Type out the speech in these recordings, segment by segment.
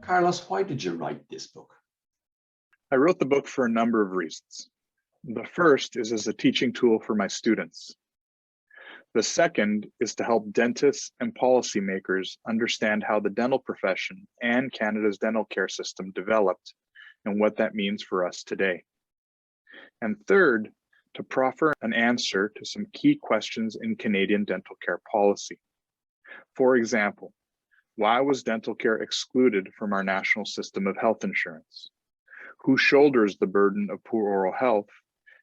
Carlos, why did you write this book? I wrote the book for a number of reasons. The first is as a teaching tool for my students. The second is to help dentists and policymakers understand how the dental profession and Canada's dental care system developed and what that means for us today. And third, to proffer an answer to some key questions in Canadian dental care policy. For example, why was dental care excluded from our national system of health insurance? Who shoulders the burden of poor oral health,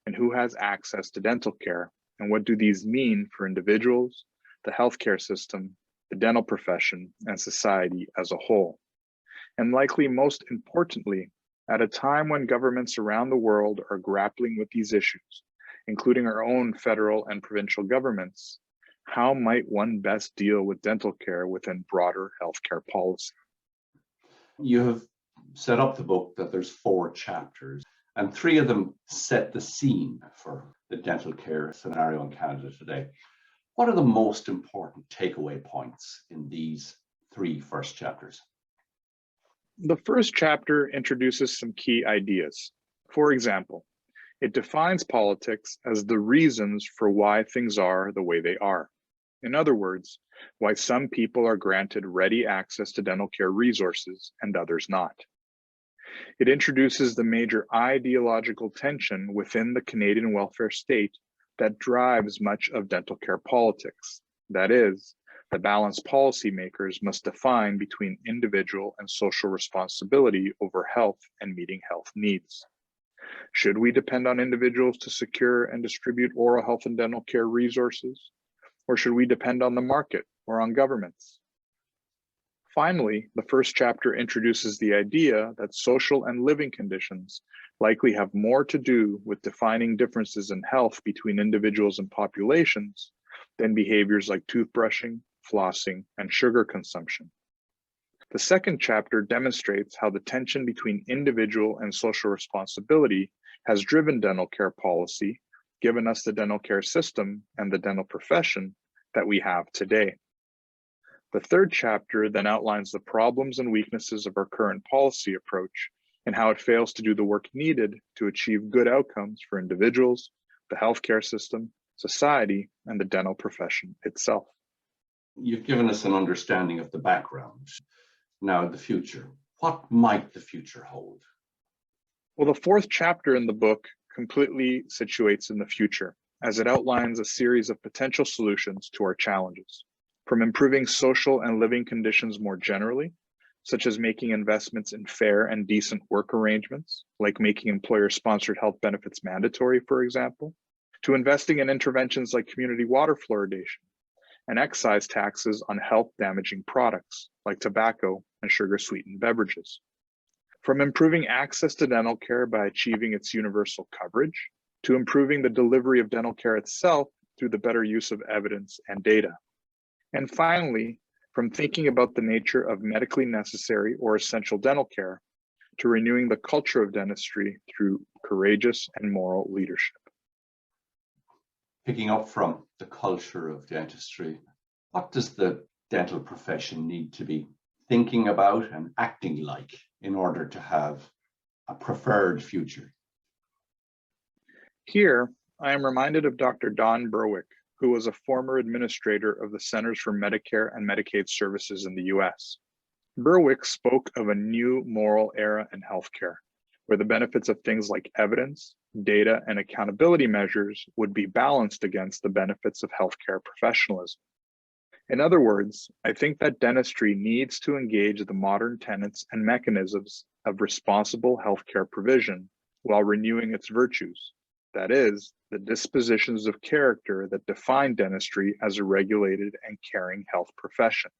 and who has access to dental care? And what do these mean for individuals, the healthcare system, the dental profession, and society as a whole? And likely most importantly, at a time when governments around the world are grappling with these issues, including our own federal and provincial governments, how might one best deal with dental care within broader healthcare policy? You have set up the book that there's 4 chapters, and 3 of them set the scene for the dental care scenario in Canada today. What are the most important takeaway points in these 3 first chapters? The first chapter introduces some key ideas. For example, it defines politics as the reasons for why things are the way they are. In other words, why some people are granted ready access to dental care resources and others not. It introduces the major ideological tension within the Canadian welfare state that drives much of dental care politics. That is, the balance policymakers must define between individual and social responsibility over health and meeting health needs. Should we depend on individuals to secure and distribute oral health and dental care resources? Or should we depend on the market or on governments? Finally, the first chapter introduces the idea that social and living conditions likely have more to do with defining differences in health between individuals and populations than behaviors like toothbrushing, flossing, and sugar consumption. The second chapter demonstrates how the tension between individual and social responsibility has driven dental care policy, given us the dental care system and the dental profession that we have today. The third chapter then outlines the problems and weaknesses of our current policy approach and how it fails to do the work needed to achieve good outcomes for individuals, the healthcare system, society, and the dental profession itself. You've given us an understanding of the background. Now, the future. What might the future hold? Well, the fourth chapter in the book completely situates in the future, as it outlines a series of potential solutions to our challenges, from improving social and living conditions more generally, such as making investments in fair and decent work arrangements, like making employer-sponsored health benefits mandatory, for example, to investing in interventions like community water fluoridation and excise taxes on health-damaging products like tobacco and sugar-sweetened beverages. From improving access to dental care by achieving its universal coverage, to improving the delivery of dental care itself through the better use of evidence and data. And finally, from thinking about the nature of medically necessary or essential dental care, to renewing the culture of dentistry through courageous and moral leadership. Picking up from the culture of dentistry, what does the dental profession need to be thinking about and acting like in order to have a preferred future? Here, I am reminded of Dr. Don Berwick, who was a former administrator of the Centers for Medicare and Medicaid Services in the US. Berwick spoke of a new moral era in healthcare, where the benefits of things like evidence, data, and accountability measures would be balanced against the benefits of healthcare professionalism. In other words, I think that dentistry needs to engage the modern tenets and mechanisms of responsible healthcare provision while renewing its virtues. That is, the dispositions of character that define dentistry as a regulated and caring health profession.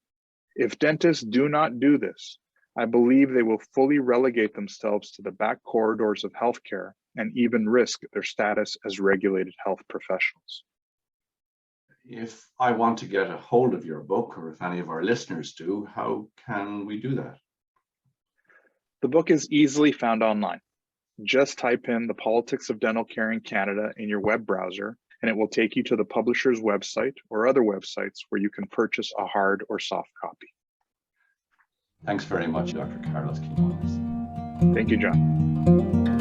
If dentists do not do this, I believe they will fully relegate themselves to the back corridors of healthcare and even risk their status as regulated health professionals. If I want to get a hold of your book, or if any of our listeners do, how can we do that? The book is easily found online. Just type in the politics of dental care in Canada in your web browser, and it will take you to the publisher's website or other websites where you can purchase a hard or soft copy. Thanks very much, Dr. Carlos Quiñonez. Thank you, John.